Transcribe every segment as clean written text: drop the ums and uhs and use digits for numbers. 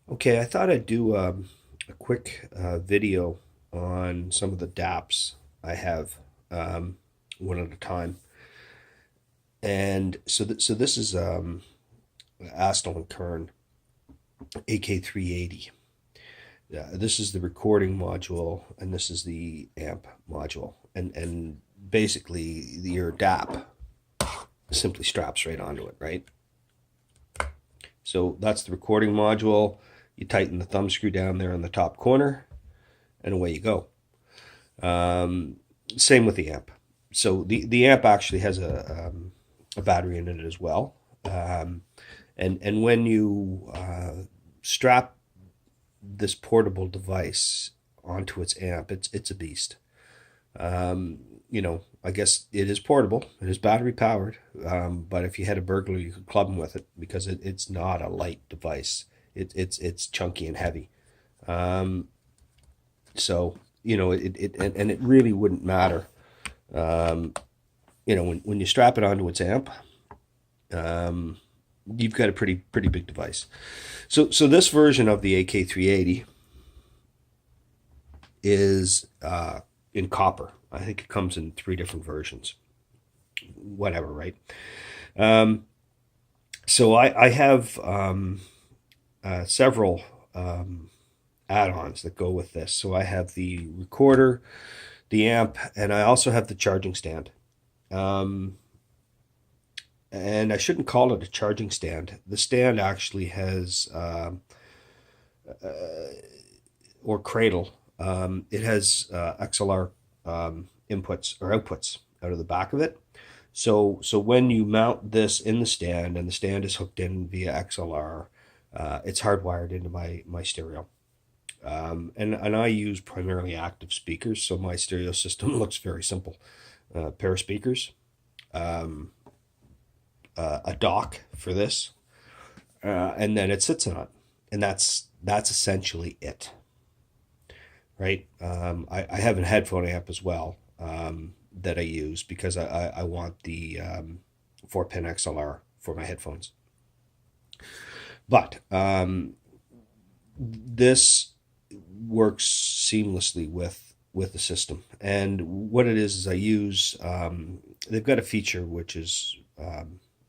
Okay, I thought I'd do a quick video on some of the DAPs I have, one at a time. And so this is Astell and Kern AK380. This is the recording module, and this is the amp module. And basically, your DAP simply straps right onto it, right? So that's the recording module. You tighten the thumb screw down there in the top corner, and away you go. Same with the amp. So the amp actually has a battery in it as well. And when you strap this portable device onto its amp, it's a beast. I guess it is portable. It is battery powered. But if you had a burglar, you could club him with it because it's not a light device. It's chunky and heavy. Um, so and it really wouldn't matter. Um, when you strap it onto its amp, um, you've got a pretty big device. So this version of the AK380 is in copper. I think it comes in three different versions. Whatever, right? Um, so I have several add-ons that go with this. So I have the recorder, the amp, and I also have the charging stand. Um, and I shouldn't call it a charging stand. The stand actually has or cradle. It has XLR inputs or outputs out of the back of it. So when you mount this in the stand, and the stand is hooked in via XLR, it's hardwired into my stereo. And I use primarily active speakers, so my stereo system looks very simple. Pair of speakers, um, a dock for this, and then it sits on it, and that's essentially it, right? I have a headphone amp as well, that I use because I want the 4-pin XLR for my headphones. But this works seamlessly with the system. And what it is I use, they've got a feature which is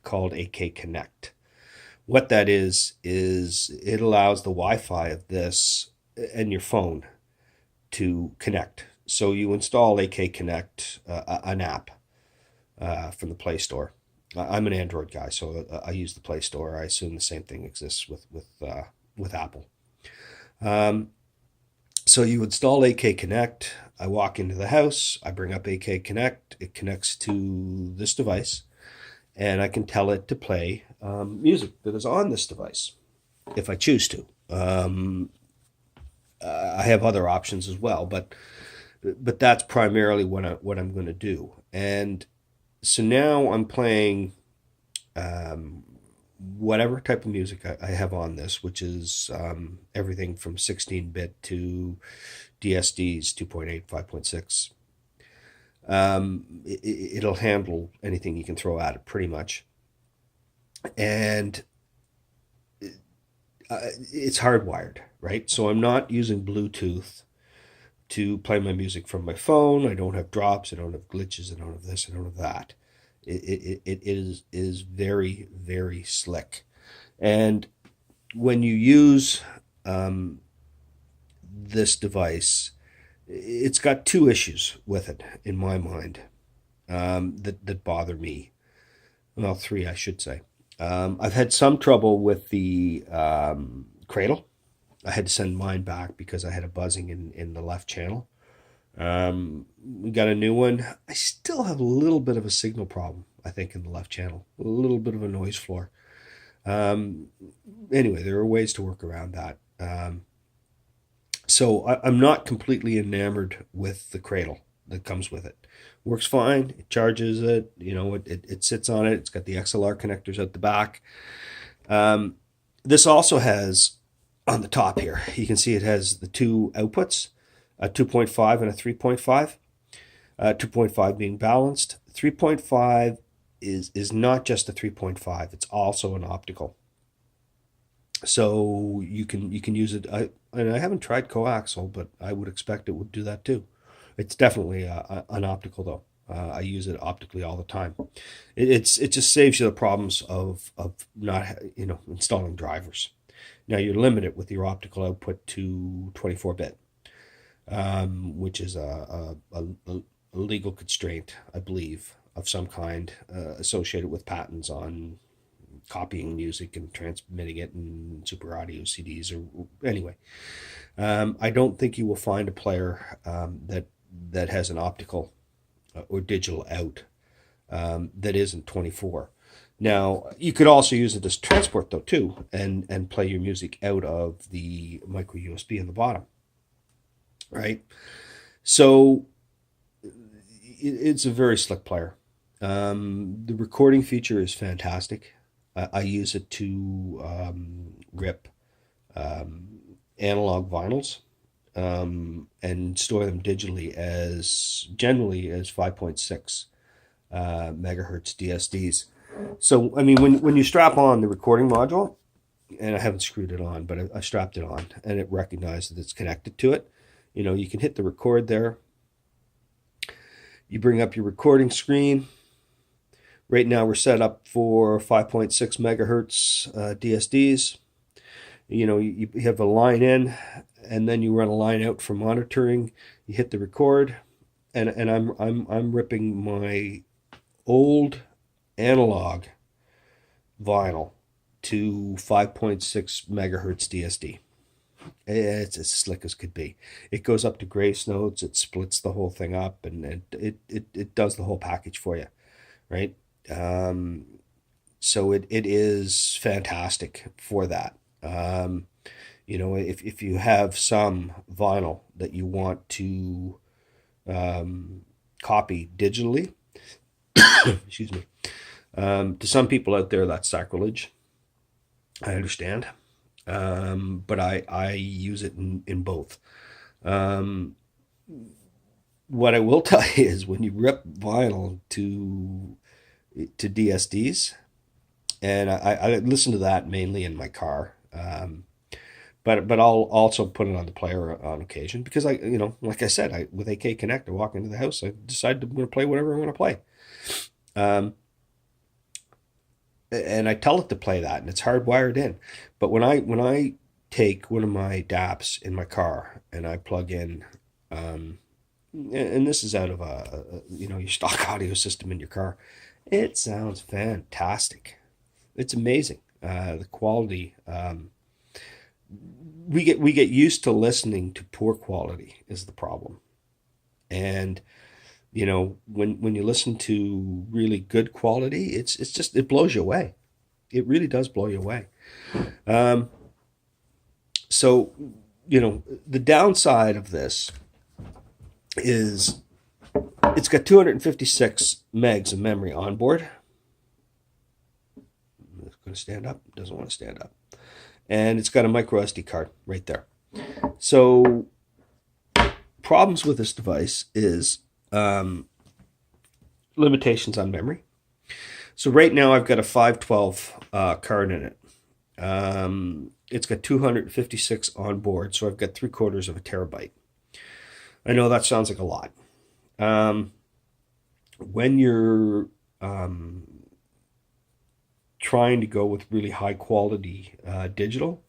called AK Connect. What that is it allows the Wi-Fi of this and your phone to connect. So you install AK Connect, an app from the Play Store. I'm an Android guy, so I use the Play Store. I assume the same thing exists with Apple. Um, so you install AK Connect. I walk into the house. I bring up AK Connect. It connects to this device, and I can tell it to play music that is on this device if I choose to. I have other options as well, but that's primarily what I'm going to do. And so now I'm playing um, whatever type of music I have on this, which is everything from 16-bit to DSDs, 2.8, 5.6. It'll handle anything you can throw at it pretty much. And it's hardwired, right? So I'm not using Bluetooth to play my music from my phone. I don't have drops. I don't have glitches. I don't have this. I don't have that. It is very, very slick. And when you use this device, it's got two issues with it in my mind, that bother me. Well, three, I should say. I've had some trouble with the cradle. I had to send mine back because I had a buzzing in the left channel. We got a new one. I still have a little bit of a signal problem, I think, in the left channel. A little bit of a noise floor. Um, anyway, there are ways to work around that. So I'm not completely enamored with the cradle that comes with it. Works fine. It charges it. It sits on it. It's got the XLR connectors at the back. Um, this also has on the top here, you can see it has the two outputs, a 2.5 and a 3.5. 2.5 being balanced. 3.5 is not just a 3.5, it's also an optical. So you can use it. And I haven't tried coaxial, but I would expect it would do that too. It's definitely an optical though. I use it optically all the time. It just saves you the problems of not installing drivers. Now you're limited with your optical output to 24-bit, which is a legal constraint, I believe, of some kind, associated with patents on copying music and transmitting it in super audio CDs or anyway. I don't think you will find a player that has an optical or digital out that isn't 24. Now you could also use it as transport though too, and play your music out of the micro USB in the bottom, right? So it's a very slick player. The recording feature is fantastic. I use it to rip analog vinyls and store them digitally as generally as 5.6 megahertz DSDs. So, I mean, when you strap on the recording module, and I haven't screwed it on, but I strapped it on, and it recognized that it's connected to it. You can hit the record there. You bring up your recording screen. Right now we're set up for 5.6 megahertz DSDs. You have a line in, and then you run a line out for monitoring. You hit the record, and I'm ripping my old analog vinyl to 5.6 megahertz DSD. It's as slick as could be. It goes up to grace notes. It splits the whole thing up, and it does the whole package for you, right? Um, so it is fantastic for that. If you have some vinyl that you want to copy digitally, excuse me, to some people out there that's sacrilege. I understand, but I use it in both. Um, what I will tell you is when you rip vinyl to DSDs, and I listen to that mainly in my car. But I'll also put it on the player on occasion because like I said, with AK Connect, I walk into the house, I decide I'm going to play whatever I want to play, um, and I tell it to play that, and it's hardwired in. But when I take one of my DAPs in my car and I plug in, and this is out of your stock audio system in your car, it sounds fantastic. It's amazing. The quality. We get used to listening to poor quality is the problem, and when you listen to really good quality, it's just it blows you away. It really does blow you away. Um, so the downside of this is it's got 256 megs of memory on board. It's going to stand up. Doesn't want to stand up. And it's got a micro SD card right there. So problems with this device is limitations on memory. So right now I've got a 512 card in it. It's got 256 on board, so I've got 3/4 of a terabyte. I know that sounds like a lot. Um, when you're trying to go with really high quality digital,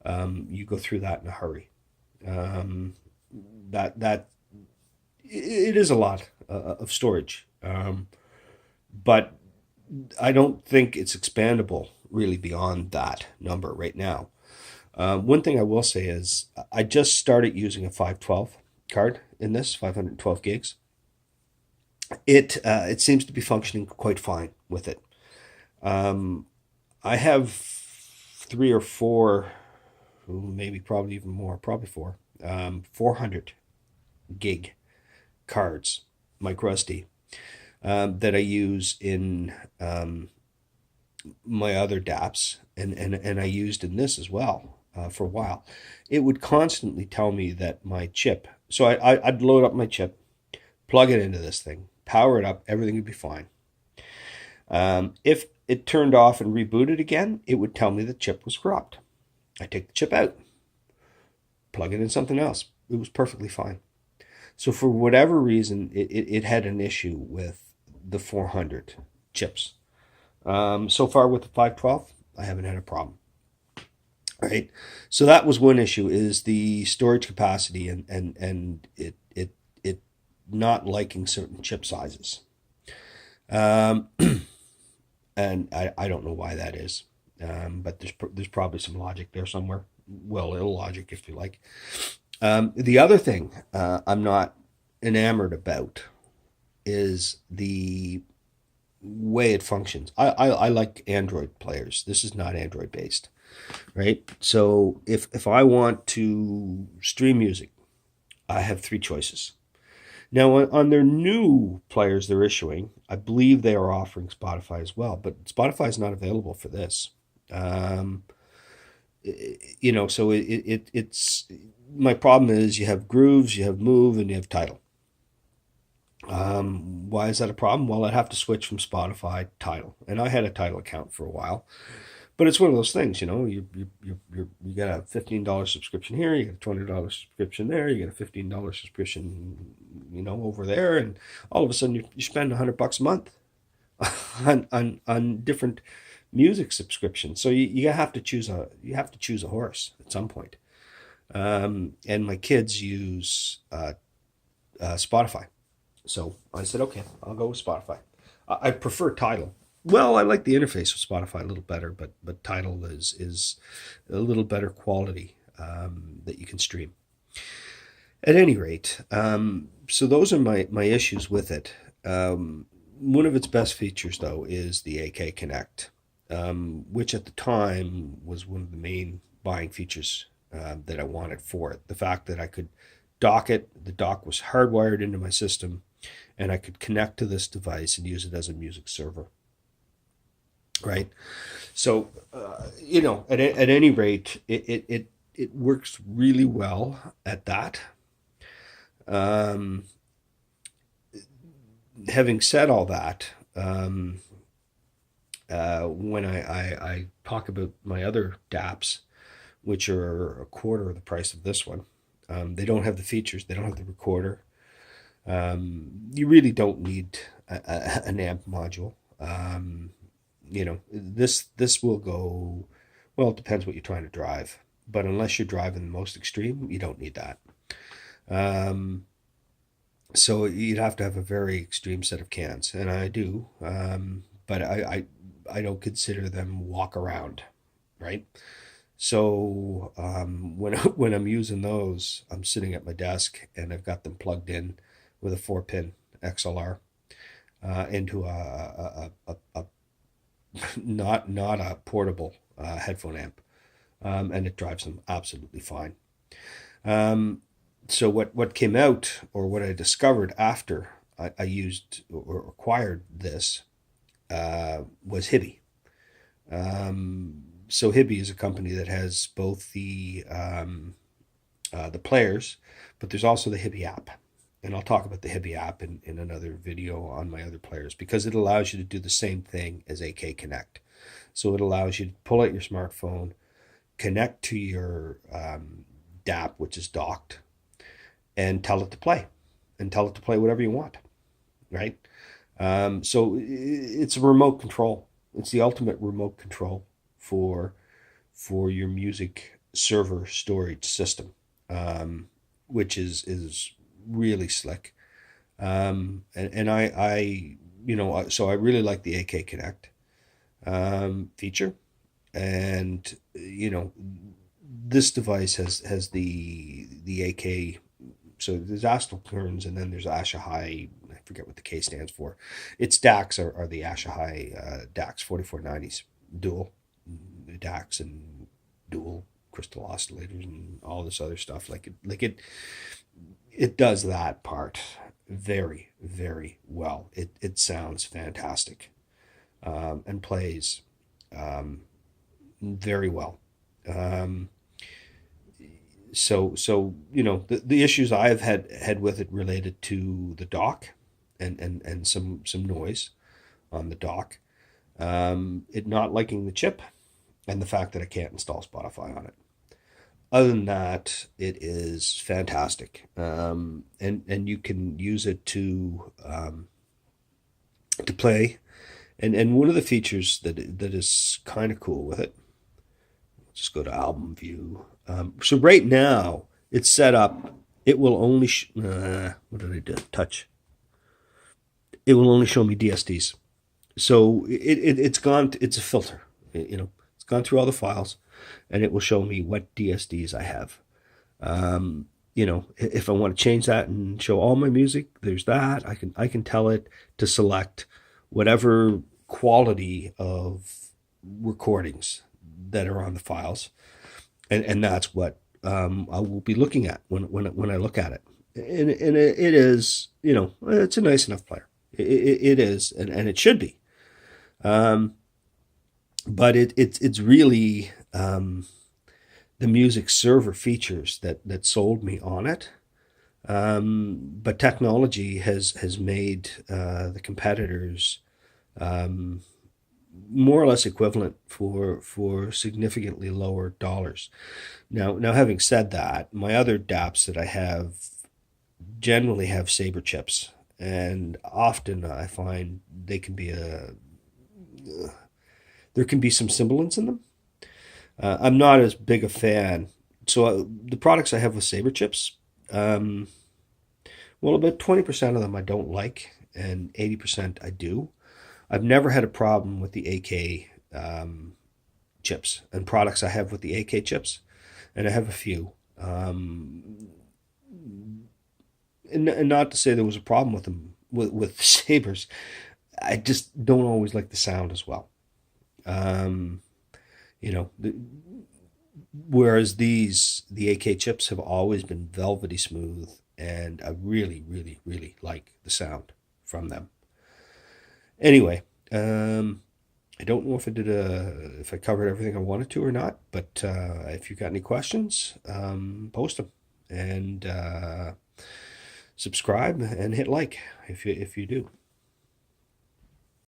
you go through that in a hurry. Um, that it is a lot of storage, but I don't think it's expandable really beyond that number right now. One thing I will say is I just started using a 512 card in this 512 gigs. It seems to be functioning quite fine with it. Um, I have three or four, maybe probably even more, probably four, 400 gig cards, micro SD, that I use in my other DApps, and I used in this as well for a while. It would constantly tell me that my chip, so I'd load up my chip, plug it into this thing, power it up, everything would be fine. If it turned off and rebooted again, it would tell me the chip was corrupt. I take the chip out, plug it in something else. It was perfectly fine. So for whatever reason, it had an issue with the 400 chips. So far with the 512, I haven't had a problem. Right. So that was one issue, is the storage capacity, and it not liking certain chip sizes. Um, and I don't know why that is. But there's probably some logic there somewhere. Well, illogic, if you like. The other thing I'm not enamored about is the way it functions. I like Android players. This is not Android based, right? So if I want to stream music, I have three choices. Now, on their new players they're issuing, I believe they are offering Spotify as well, but Spotify is not available for this. Um, so it's my problem is you have Grooves, you have Move, and you have Tidal. Why is that a problem? Well, I'd have to switch from Spotify to Tidal, and I had a Tidal account for a while. But it's one of those things, you got a $15 subscription here, you got a $20 subscription there, you got a $15 subscription, over there, and all of a sudden you spend $100 a month on different music subscriptions. So you have to choose a horse at some point. And my kids use Spotify, so I said, okay, I'll go with Spotify. I prefer Tidal. Well, I like the interface with Spotify a little better, but Tidal is a little better quality that you can stream. At any rate, so those are my issues with it. One of its best features, though, is the AK Connect, which at the time was one of the main buying features that I wanted for it. The fact that I could dock it, the dock was hardwired into my system, and I could connect to this device and use it as a music server. Right. So, at any rate, it works really well at that. Um, Having said all that, when I talk about my other DApps, which are a quarter of the price of this one, they don't have the features. They don't have the recorder. You really don't need an amp module. This will go, well, it depends what you're trying to drive, but unless you're driving the most extreme, you don't need that. So you'd have to have a very extreme set of cans, and I do, but I don't consider them walk around, right? So when I'm using those, I'm sitting at my desk and I've got them plugged in with a 4-pin XLR into a not a portable headphone amp, and it drives them absolutely fine. So what came out, or what I discovered after I used or acquired this, was Hibby. So Hibby is a company that has both the players, but there's also the Hibby app. And I'll talk about the Hibby app in another video on my other players, because it allows you to do the same thing as AK Connect. So it allows you to pull out your smartphone, connect to your DAP, which is docked, and tell it to play, whatever you want, right? So it's a remote control. It's the ultimate remote control for your music server storage system, which is really slick. And I so I really like the AK Connect feature, and this device has the AK. So there's Astell Kerns, and then there's Ashahai. I forget what the K stands for. Its DACs are the Ashahai DACs 4490s, dual DACs and dual crystal oscillators and all this other stuff. It does that part very, very well. It sounds fantastic, and plays very well. So the issues I've had with it related to the dock and some noise on the dock, it not liking the chip, and the fact that I can't install Spotify on it. Other than that, it is fantastic, and you can use it to play. And one of the features that is kind of cool with it. Just go to album view. So right now it's set up. It will only what did I do? Touch. It will only show me DSDs. So it's gone. It's a filter. It's gone through all the files, and it will show me what DSDs I have. If I want to change that and show all my music, there's that. I can tell it to select whatever quality of recordings that are on the files, and that's what I will be looking at when I look at it. And it is, it's a nice enough player. It is, and it should be. Um, but it's really the music server features that sold me on it. But technology has made the competitors um, more or less equivalent for significantly lower dollars. Now, having said that, my other DApps that I have generally have Saber chips, and often I find there can be some semblance in them. I'm not as big a fan. So the products I have with Saber chips, um, well, about 20% of them I don't like, and 80% I do. I've never had a problem with the AK chips and products I have with the AK chips, and I have a few. And not to say there was a problem with them with Sabers. I just don't always like the sound as well. Um, you know, the, Whereas the AK chips have always been velvety smooth, and I really, really, really like the sound from them. Anyway, I don't know if I covered everything I wanted to or not, but if you got any questions, post them, and subscribe and hit like if you do.